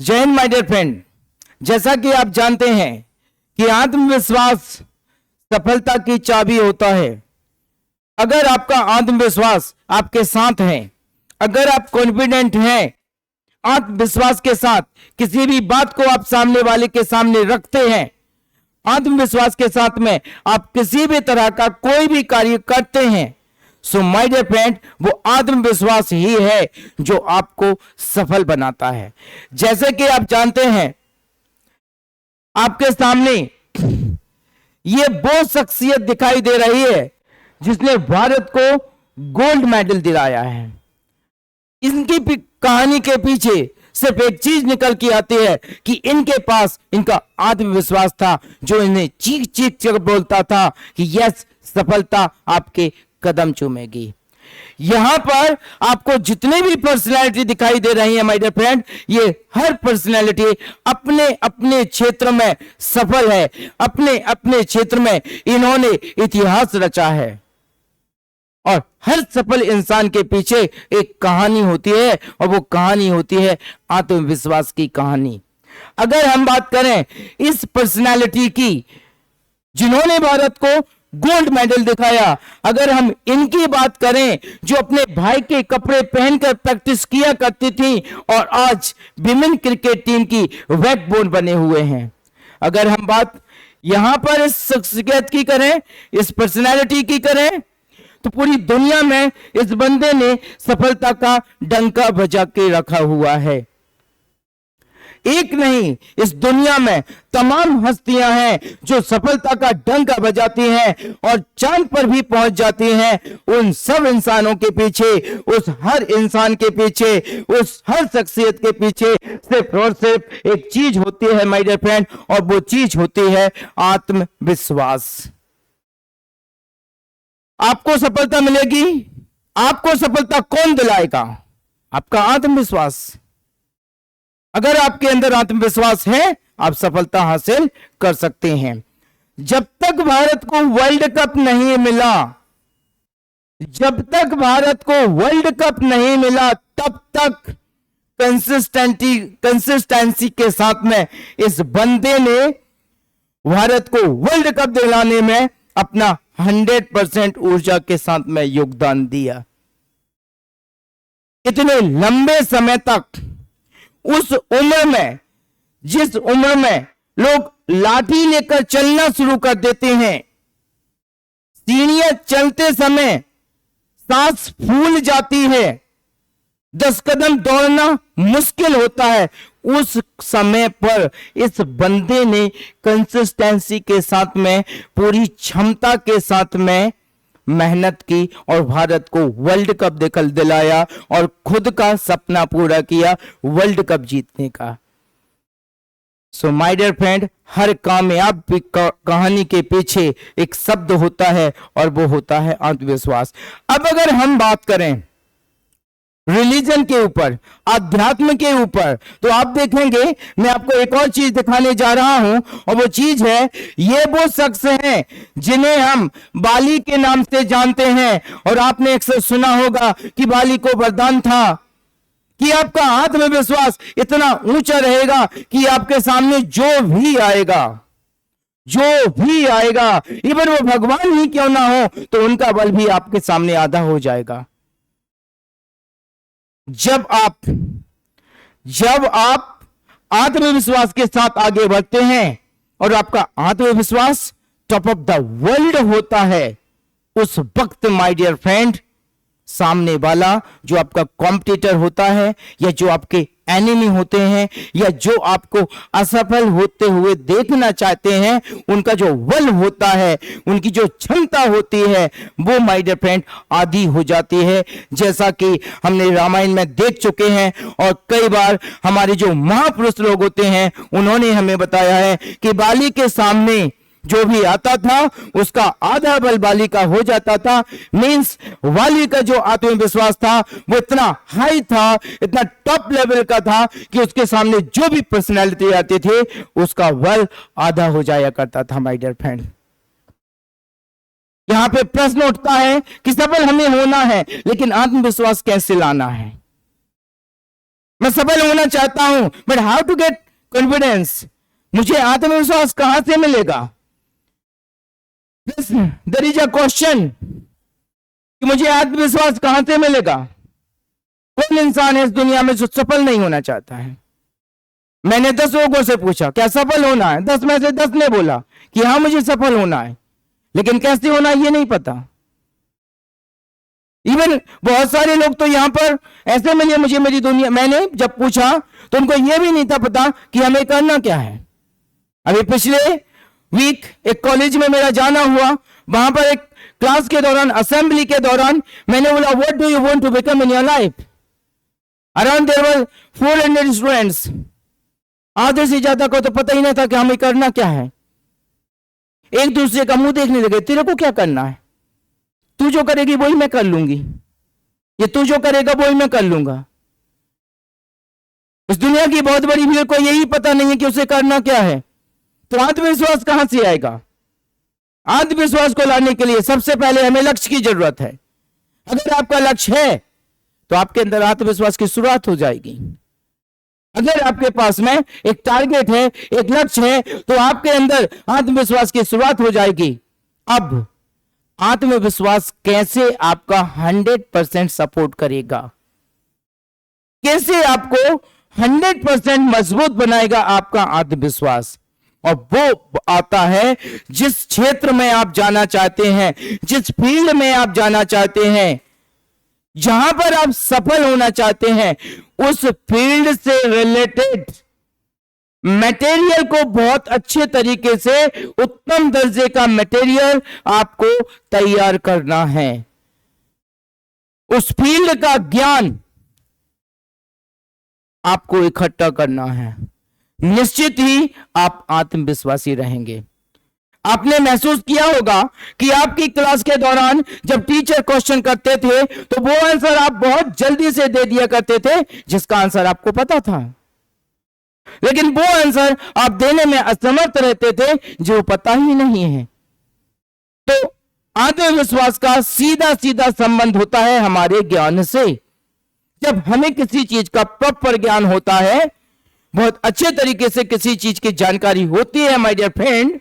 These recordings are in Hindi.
जय हिंद माय डियर फ्रेंड। जैसा कि आप जानते हैं कि आत्मविश्वास सफलता की चाबी होता है। अगर आपका आत्मविश्वास आपके साथ है, अगर आप कॉन्फिडेंट हैं, आत्मविश्वास के साथ किसी भी बात को आप सामने वाले के सामने रखते हैं, आत्मविश्वास के साथ में आप किसी भी तरह का कोई भी कार्य करते हैं, सो माय डियर फ्रेंड, वो आत्मविश्वास ही है जो आपको सफल बनाता है। जैसे कि आप जानते हैं, आपके सामने ये वो शख्सियत दिखाई दे रही है जिसने भारत को गोल्ड मेडल दिलाया है। इनकी कहानी के पीछे सिर्फ एक चीज निकल के आती है कि इनके पास इनका आत्मविश्वास था, जो इन्हें चीख चीख कर बोलता था कि यस, सफलता आपके कदम चूमेगी। यहां पर आपको जितने भी पर्सनैलिटी दिखाई दे रही है माय डियर फ्रेंड, ये हर पर्सनैलिटी अपने अपने क्षेत्र में सफल है, अपने अपने क्षेत्र में इन्होंने इतिहास रचा है। और हर सफल इंसान के पीछे एक कहानी होती है, और वो कहानी होती है आत्मविश्वास की कहानी। अगर हम बात करें इस पर्सनैलिटी की जिन्होंने भारत को गोल्ड मेडल दिखाया, अगर हम इनकी बात करें जो अपने भाई के कपड़े पहनकर प्रैक्टिस किया करती थी और आज विमेन क्रिकेट टीम की बैकबोन बने हुए हैं, अगर हम बात यहां पर इस शख्सियत की करें, इस पर्सनैलिटी की करें, तो पूरी दुनिया में इस बंदे ने सफलता का डंका बजा के रखा हुआ है। एक नहीं, इस दुनिया में तमाम हस्तियां हैं जो सफलता का डंका बजाती हैं और चांद पर भी पहुंच जाती हैं। उन सब इंसानों के पीछे, उस हर इंसान के पीछे, उस हर शख्सियत के पीछे सिर्फ और सिर्फ एक चीज होती है माय डियर फ्रेंड, और वो चीज होती है आत्मविश्वास। आपको सफलता मिलेगी, आपको सफलता कौन दिलाएगा? आपका आत्मविश्वास। अगर आपके अंदर आत्मविश्वास है, आप सफलता हासिल कर सकते हैं। जब तक भारत को वर्ल्ड कप नहीं मिला, जब तक भारत को वर्ल्ड कप नहीं मिला, तब तक कंसिस्टेंसी के साथ में इस बंदे ने भारत को वर्ल्ड कप दिलाने में अपना 100% ऊर्जा के साथ में योगदान दिया। इतने लंबे समय तक, उस उम्र में, जिस उम्र में लोग लाठी लेकर चलना शुरू कर देते हैं, सीढ़ियां चलते समय सांस फूल जाती है, 10 कदम दौड़ना मुश्किल होता है, उस समय पर इस बंदे ने कंसिस्टेंसी के साथ में, पूरी क्षमता के साथ में मेहनत की और भारत को वर्ल्ड कप दिलाया और खुद का सपना पूरा किया वर्ल्ड कप जीतने का। सो माय डियर फ्रेंड, हर कामयाब कहानी के पीछे एक शब्द होता है और वो होता है आत्मविश्वास। अब अगर हम बात करें रिलीजन के ऊपर, अध्यात्म के ऊपर, तो आप देखेंगे, मैं आपको एक और चीज दिखाने जा रहा हूं, और वो चीज है, ये वो शख्स हैं जिन्हें हम बाली के नाम से जानते हैं। और आपने अक्सर सुना होगा कि बाली को वरदान था कि आपका आत्मविश्वास इतना ऊंचा रहेगा कि आपके सामने जो भी आएगा, इवन वो भगवान ही क्यों ना हो, तो उनका बल भी आपके सामने आधा हो जाएगा। जब आप आत्मविश्वास के साथ आगे बढ़ते हैं और आपका आत्मविश्वास टॉप ऑफ द वर्ल्ड होता है, उस वक्त माय डियर फ्रेंड, सामने वाला जो आपका कॉम्पिटिटर होता है, या जो आपके एनिमी होते हैं, या जो आपको असफल होते हुए देखना चाहते हैं, उनका जो बल होता है, उनकी जो क्षमता होती है, वो माय डियर फ्रेंड आधी हो जाती है। जैसा कि हमने रामायण में देख चुके हैं, और कई बार हमारे जो महापुरुष लोग होते हैं, उन्होंने हमें बताया है कि बाली के सामने जो भी आता था उसका आधा बल बाली का हो जाता था। मींस वाली का जो आत्मविश्वास था वो इतना हाई था, इतना टॉप लेवल का था कि उसके सामने जो भी पर्सनैलिटी आती थी उसका बल आधा हो जाया करता था माय डियर फ्रेंड। यहां पे प्रश्न उठता है कि सफल हमें होना है, लेकिन आत्मविश्वास कैसे लाना है? मैं सफल होना चाहता हूं, but how to get confidence, मुझे आत्मविश्वास कहां से मिलेगा? देयर इज अ क्वेश्चन कि मुझे आत्मविश्वास कहां से मिलेगा? कौन इंसान है इस दुनिया में जो सफल नहीं होना चाहता है? मैंने 10 लोगों से पूछा क्या सफल होना है, 10 में से 10 ने बोला कि हाँ मुझे सफल होना है, लेकिन कैसे होना है ये नहीं पता। इवन बहुत सारे लोग तो यहां पर ऐसे मिले मुझे मेरी दुनिया, मैंने जब पूछा तो उनको यह भी नहीं था पता कि हमें करना क्या है। अभी पिछले वीक एक कॉलेज में मेरा जाना हुआ, वहां पर एक क्लास के दौरान, असेंबली के दौरान मैंने बोला what do you want to become in your life? Around there were 400 students. आधे से ज्यादा को तो पता ही नहीं था कि हमें करना क्या है। एक दूसरे का मुंह देखने लगे, तेरे को क्या करना है? तू जो करेगी वही मैं कर लूंगी, ये तू जो करेगा वही मैं कर लूंगा। इस दुनिया की बहुत बड़ी भीड़ को यही पता नहीं है कि उसे करना क्या है। तो आत्मविश्वास कहां से आएगा? आत्मविश्वास को लाने के लिए सबसे पहले हमें लक्ष्य की जरूरत है। अगर आपका लक्ष्य है तो आपके अंदर आत्मविश्वास की शुरुआत हो जाएगी। अगर आपके पास में एक टारगेट है, एक लक्ष्य है, तो आपके अंदर आत्मविश्वास की शुरुआत हो जाएगी। अब आत्मविश्वास कैसे आपका 100% सपोर्ट करेगा, कैसे आपको 100% मजबूत बनाएगा आपका आत्मविश्वास? और वो आता है जिस क्षेत्र में आप जाना चाहते हैं, जिस फील्ड में आप जाना चाहते हैं, जहां पर आप सफल होना चाहते हैं, उस फील्ड से रिलेटेड मटेरियल को बहुत अच्छे तरीके से, उत्तम दर्जे का मटेरियल आपको तैयार करना है। उस फील्ड का ज्ञान आपको इकट्ठा करना है। निश्चित ही आप आत्मविश्वासी रहेंगे। आपने महसूस किया होगा कि आपकी क्लास के दौरान जब टीचर क्वेश्चन करते थे तो वो आंसर आप बहुत जल्दी से दे दिया करते थे जिसका आंसर आपको पता था, लेकिन वो आंसर आप देने में असमर्थ रहते थे जो पता ही नहीं है। तो आत्मविश्वास का सीधा सीधा संबंध होता है हमारे ज्ञान से। जब हमें किसी चीज का प्रॉपर ज्ञान होता है, बहुत अच्छे तरीके से किसी चीज की जानकारी होती है माय डियर फ्रेंड,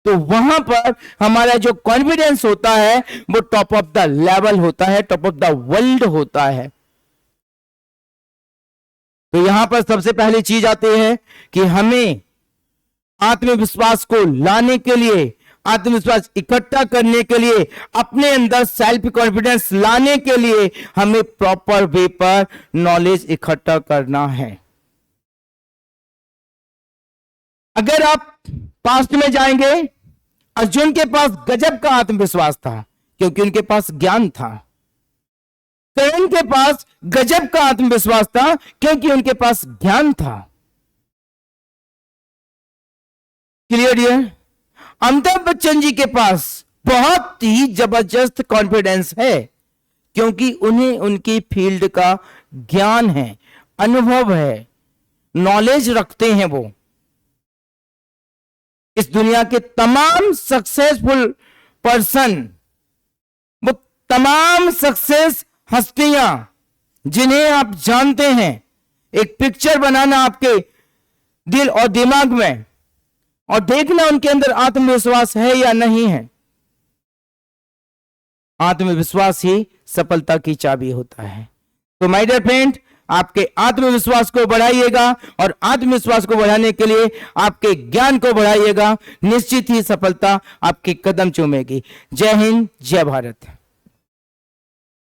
तो वहां पर हमारा जो कॉन्फिडेंस होता है वो टॉप ऑफ द लेवल होता है, टॉप ऑफ द वर्ल्ड होता है। तो यहां पर सबसे पहली चीज आती है कि हमें आत्मविश्वास को लाने के लिए, आत्मविश्वास इकट्ठा करने के लिए, अपने अंदर सेल्फ कॉन्फिडेंस लाने के लिए हमें प्रॉपर वे पर नॉलेज इकट्ठा करना है। अगर आप पास्ट में जाएंगे, अर्जुन के पास गजब का आत्मविश्वास था क्योंकि उनके पास ज्ञान था। कर्ण के पास गजब का आत्मविश्वास था क्योंकि उनके पास ज्ञान था। Clear dear? अमिताभ बच्चन जी के पास बहुत ही जबरदस्त कॉन्फिडेंस है क्योंकि उन्हें उनकी फील्ड का ज्ञान है, अनुभव है, नॉलेज रखते हैं। वो इस दुनिया के तमाम सक्सेसफुल पर्सन, वो तमाम सक्सेस हस्तियां जिन्हें आप जानते हैं, एक पिक्चर बनाना आपके दिल और दिमाग में और देखना उनके अंदर आत्मविश्वास है या नहीं है। आत्मविश्वास ही सफलता की चाबी होता है। तो माय डियर फ्रेंड, आपके आत्मविश्वास को बढ़ाइएगा और आत्मविश्वास को बढ़ाने के लिए आपके ज्ञान को बढ़ाइएगा। निश्चित ही सफलता आपके कदम चूमेगी। जय हिंद, जय भारत।